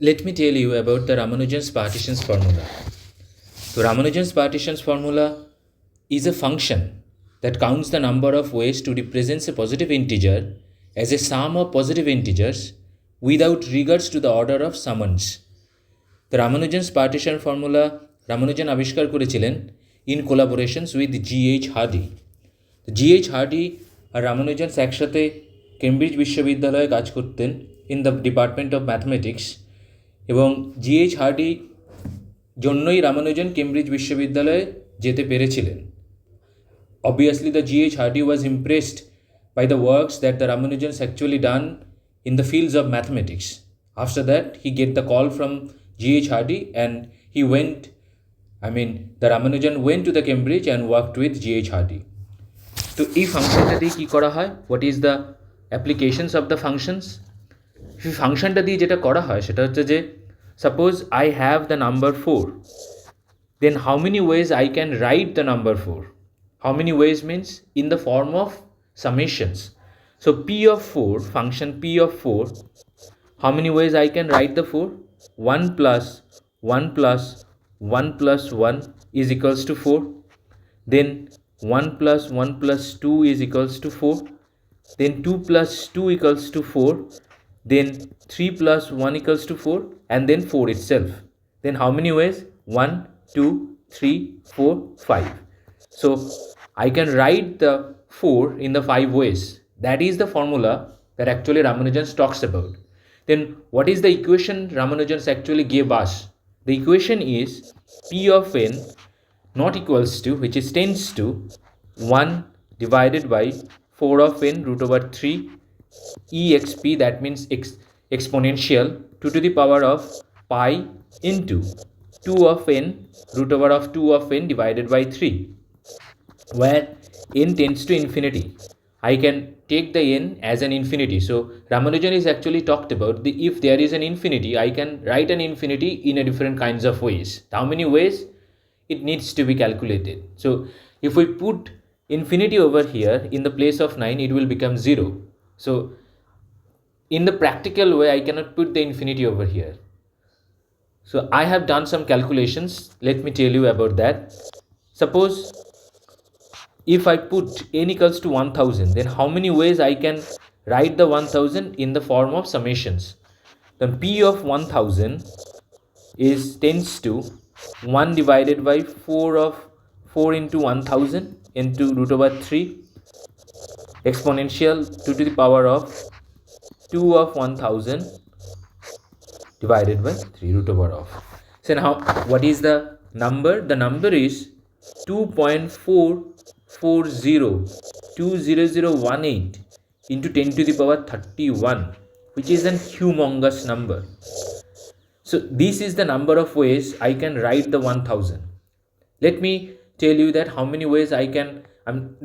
Let me tell you about the Ramanujan's partitions formula. So Ramanujan's partitions formula is a function that counts the number of ways to represent a positive integer as a sum of positive integers without regards to the order of summons. The Ramanujan's partition formula Ramanujan আবিষ্কার করেছিলেন in collaborations with G.H. Hardy. G.H. Hardy আর রামানুজন একসাথে Cambridge বিশ্ববিদ্যালয়ে কাজ করতেন in the department of mathematics, এবং GH hardy জন্যই Ramanujan Cambridge বিশ্ববিদ্যালয়ে যেতে পেরেছিলেন. Obviously, the G.H. Hardy was impressed by the works that the Ramanujans actually done in the fields of mathematics. After that, he get the call from G.H. Hardy and the Ramanujan went to the Cambridge and worked with G.H. Hardy. তো এই ফাংশনটা দিয়ে কী করা হয়, what is the applications of the functions? এই ফাংশনটা দিয়ে যেটা করা হয় সেটা হচ্ছে যে, suppose I have the number 4, then how many ways I can write the number 4? How many ways means in the form of summations. So p of 4, function p of 4, how many ways I can write the 4? 1 plus 1 plus 1 plus 1 is equals to 4. Then 1 plus 1 plus 2 is equals to 4. Then 2 plus 2 equals to 4. Then 3 plus 1 equals to 4. And then 4 itself. Then how many ways? 1, 2, 3, 4, 5. So I can write the 4 in the 5 ways. That is the formula that actually Ramanujan talks about. Then what is the equation Ramanujan actually gave us? The equation is p of n not equals to, which is tends to 1 divided by 4 of n root over 3 exp, that means exponential 2 to the power of pi into 2 of n root over of 2 of n divided by 3, where n tends to infinity. I can take the n as an infinity. So Ramanujan is actually talked about if there is an infinity, I can write an infinity in a different kinds of ways. How many ways? It needs to be calculated. So if we put infinity over here in the place of 9, it will become 0. So in the practical way, I cannot put the infinity over here. So I have done some calculations. Let me tell you about that. Suppose if I put n equals to 1000, then how many ways I can write the 1000 in the form of summations? Then p of 1000 tends to 1 divided by 4 into 1000 into root over 3 exponential 2 to the power of 2 of 1000 divided by 3 root over of. So now what is the number? The number is 2.4402018 into 10 to the power 31, which is an humongous number. So this is the number of ways I can write the 1000. Let me tell you that how many ways I can,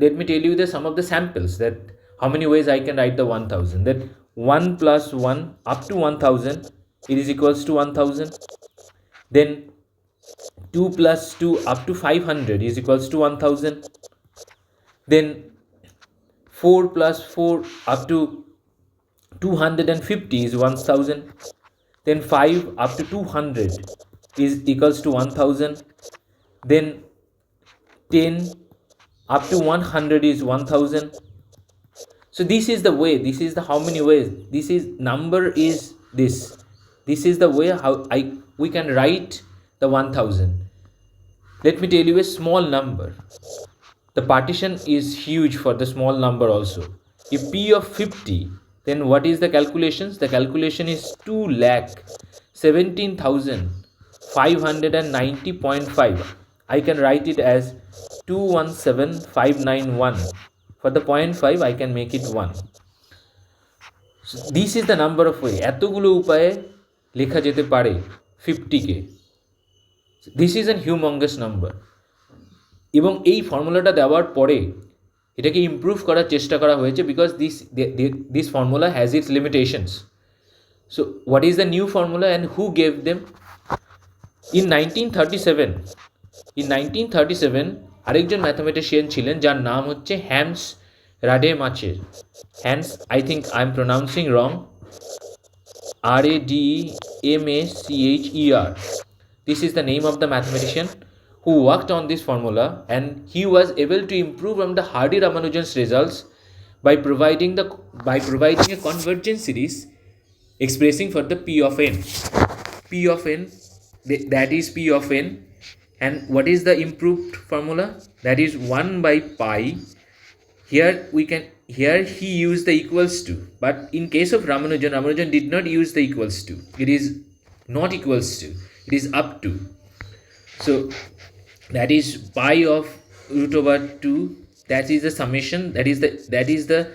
let me tell you the some of the samples that how many ways I can write the 1000. That 1 plus 1 up to 1000, it is equals to 1000. Then 2 plus 2 up to 500 is equals to 1000. Then 4 plus 4 up to 250 is 1000. Then 5 up to 200 is equals to 1000. Then 10 up to 100 is 1000. So this is the way, this is the how many ways, this is number is this. This is the way how we can write the 1000. Let me tell you a small number. The partition is huge for the small number also. If p of 50, then what is the calculations? The calculation is 2,17,590.5. I can write it as 217591. For the 0.5, I can make it 1. So this is the number of way. এতগুলো উপায়ে লেখা যেতে পারে 50 কে. This is a humongous number. এবং এই ফর্মুলাটা দেওয়ার পরে এটাকে ইমপ্রুভ করার চেষ্টা করা হয়েছে, because this formula has its limitations. So what is the new formula and who gave them? In 1937 আরেকজন ম্যাথামেটিশিয়ান ছিলেন যার নাম হচ্ছে Hans Rademacher. Hans, I think I am pronouncing wrong, RADEMACHER. Ramacher. This is the name of the mathematician who worked on this formula, and he was able to improve on the Hardy-Ramanujan's results by providing a convergence series expressing for the P of n. P of n, that is P of n, and what is the improved formula? That is 1 by pi. Here he used the equals to, but in case of Ramanujan did not use the equals to. It is not equals to, it is up to. So that is pi of root over 2, that is the summation, that is the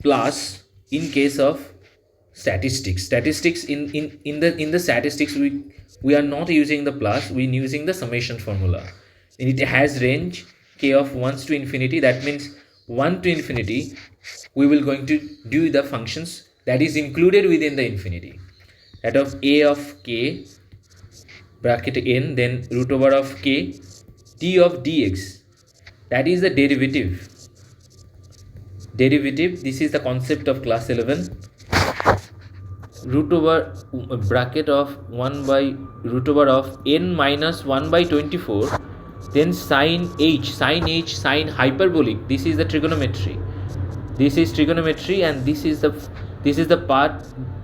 plus in case of statistics. In the statistics we are not using the plus, we are using the summation formula. It has range k of 1 to infinity, that means 1 to infinity we will going to do the functions that is included within the infinity, that of a of k bracket n, then root over of k d of dx, that is the derivative. This is the concept of class 11. Root over bracket of 1 by root over of n minus 1 by 24, then sine hyperbolic. This is the trigonometry. This is trigonometry, and this is the part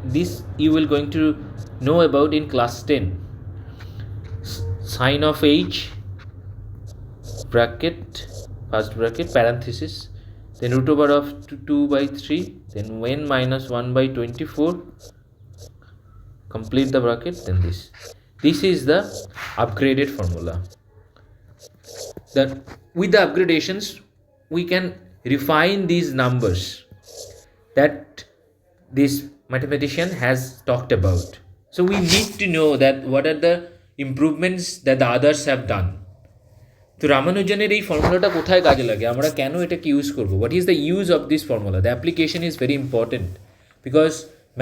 this you will going to know about in class 10. Sine of h bracket, first bracket, parenthesis, then root over of 2 by 3, then n minus 1 by 24, complete the bracket, then this is the upgraded formula. That with the upgradations we can refine these numbers that this mathematician has talked about. So we need to know that what are the improvements that the others have done. তো রামানুজনের এই ফর্মুলাটা কোথায় কাজে লাগে, আমরা কেন এটাকে use করব, what is the use of this formula? The application is very important because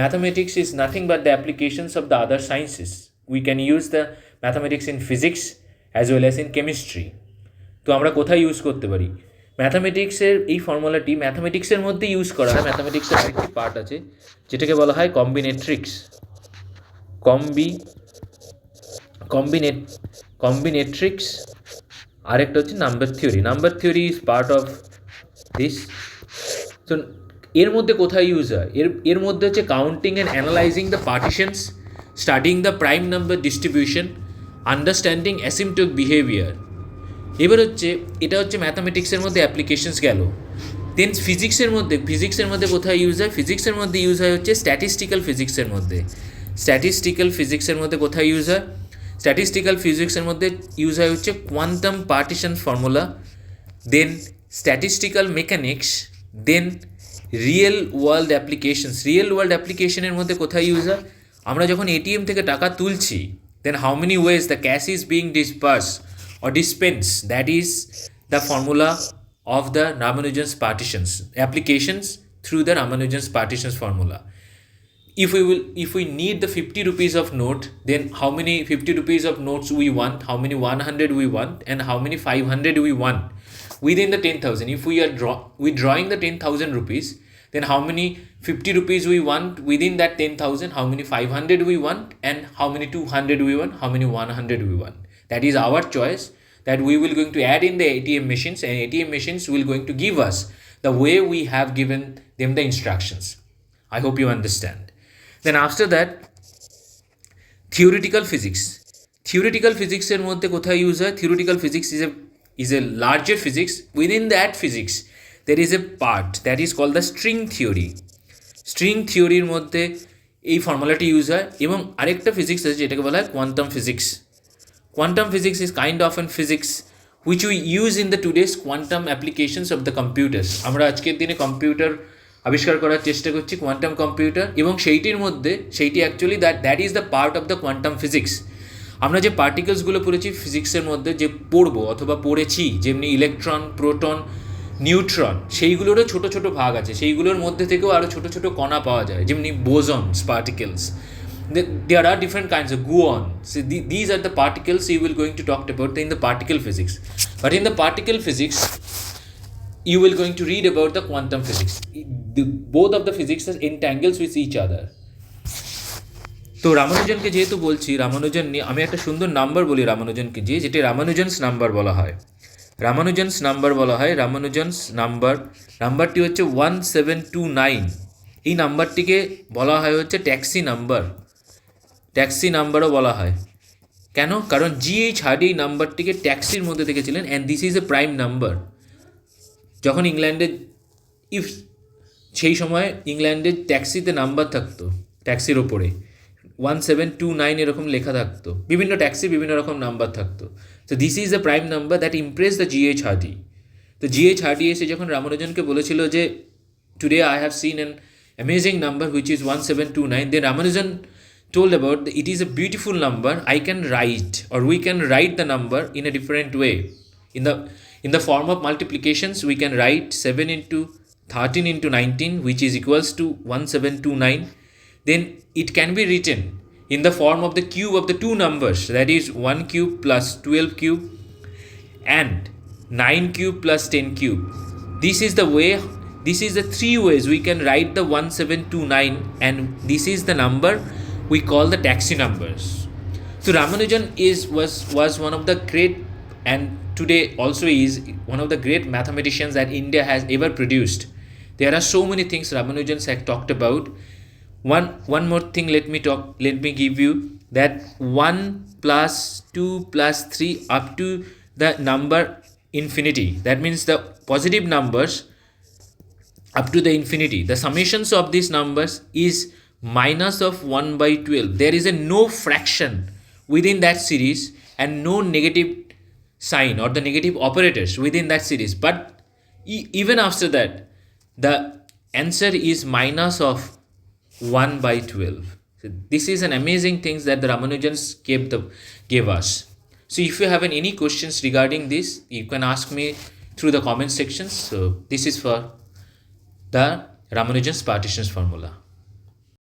mathematics is nothing but the applications of the other sciences. We can use the mathematics in physics as well as in chemistry. তো আমরা কোথায় use করতে পারি? ম্যাথামেটিক্সের এই ফর্মুলাটি ম্যাথামেটিক্সের মধ্যে use করা হয়। ম্যাথামেটিক্সের আরেকটি পার্ট আছে যেটাকে বলা হয় কম্বিনেট্রিক্স। কম্বিনেট্রিক্স আরেকটা হচ্ছে number theory. Number theory is part of this. তো এর মধ্যে কোথায় ইউজ হয়? এর মধ্যে হচ্ছে counting and analyzing the partitions, studying the prime number distribution, understanding asymptotic behaviour. এবার হচ্ছে এটা হচ্ছে ম্যাথামেটিক্সের মধ্যে অ্যাপ্লিকেশনস গেল। দেন ফিজিক্সের মধ্যে কোথায় ইউজ হয়? ফিজিক্সের মধ্যে ইউজ হয় হচ্ছে স্ট্যাটিস্টিক্যাল ফিজিক্সের মধ্যে। স্ট্যাটিস্টিক্যাল ফিজিক্সের মধ্যে কোথায় ইউজ হয়? স্ট্যাটিস্টিক্যাল ফিজিক্সের মধ্যে ইউজ হয় হচ্ছে কোয়ান্টাম পার্টিশন ফর্মুলা, দেন স্ট্যাটিস্টিক্যাল মেকানিক্স, দেন রিয়েল ওয়ার্ল্ড অ্যাপ্লিকেশনের মধ্যে কোথায় ইউজ হয়? আমরা যখন এটিএম থেকে টাকা তুলছি, then how many ways the cash is being disperse or dispense, that is the formula of the Ramanujan's partitions, applications through the Ramanujan's partitions formula. If we need the 50 rupees of note, then how many 50 rupees of notes we want, how many 100 we want, and how many 500 we want within the 10,000. If we are drawing the 10,000 rupees, then how many 50 rupees we want within that 10,000, how many 500 we want, and how many 200 we want, how many 100 we want. That is our choice that we will going to add in the ATM machines, and ATM machines will going to give us the way we have given them the instructions. I hope you understand. Then after that, theoretical physics. Theoretical physics এর মধ্যে কোথায় use হয়? Theoretical physics is a larger physics. Within that physics there is a part that is called the string theory. String theory এর মধ্যে এই ফর্মুলাটি use হয়, এবং আরেকটা ফিজিক্স আছে যেটাকে বলা হয় quantum physics. Quantum physics is kind of an physics which we use in the today's quantum applications of the computers. আমরা আজকের দিনে কম্পিউটার আবিষ্কার করার চেষ্টা করছি, কোয়ান্টাম কম্পিউটার, এবং সেইটি actually that is the part of the quantum physics. আমরা যে পার্টিকেলসগুলো পড়েছি ফিজিক্সের মধ্যে, যে পড়বো অথবা পড়েছি, যেমনি ইলেকট্রন, প্রোটন, নিউট্রন, সেইগুলোরও ছোটো ছোটো ভাগ আছে, সেইগুলোর মধ্যে থেকেও আরও ছোটো ছোটো কণা পাওয়া যায়, যেমনি বোসনস, particles. There are different kinds of gluons. So these are the particles you will going to talk about in the particle physics. But in the particle physics, you will going to read about the quantum physics. Both of the physics are entangles with each other. তো রামানুজনকে যেহেতু বলছি, রামানুজন নিয়ে আমি একটা সুন্দর number বলি রামানুজনকে, যেটি রামানুজনস number বলা হয়। রামানুজনস নাম্বার বলা হয়, রামানুজনস নাম্বারটি হচ্ছে 1729। এই নাম্বারটিকে বলা হয় হচ্ছে ট্যাক্সি নাম্বারও বলা হয়। কেন? কারণ জিএইচ হার্ডি এই নাম্বারটিকে ট্যাক্সির মধ্যে দেখেছিলেন, and this is a prime number. যখন ইংল্যান্ডে সেই সময় ইংল্যান্ডে ট্যাক্সিতে নাম্বার থাকতো, ট্যাক্সির ওপরে 1729 এরকম লেখা থাকতো, বিভিন্ন ট্যাক্সি বিভিন্ন রকম নাম্বার থাকতো। তো this is the prime number that impress the G H Hardy. তো জিএইচ হার্ডি এসে যখন রামানুজনকে বলেছিল যে today I have seen an amazing number which is 1729, দেন Ramanujan told about it is a beautiful number. I can write, or we can write the number in a different way. In the form of multiplications, we can write 7 into 13 into 19, which is equals to 1729. Then it can be written in the form of the cube of the two numbers, that is 1 cube plus 12 cube and 9 cube plus 10 cube. This is the three ways we can write the 1729, and this is the number we call the taxi numbers. So Ramanujan was one of the great, and today also is one of the great mathematicians that India has ever produced. There are so many things Ramanujan has talked about. One more thing, let me give you that 1 plus 2 plus 3 up to the number infinity. That means the positive numbers up to the infinity. The summations of these numbers is minus of 1 by 12. There is a no fraction within that series and no negative sign or the negative operators within that series. But even after that, the answer is minus of 1 by 12. So this is an amazing thing that the Ramanujans gave us. So if you have any questions regarding this, you can ask me through the comment sections. So this is for the Ramanujan's partitions formula.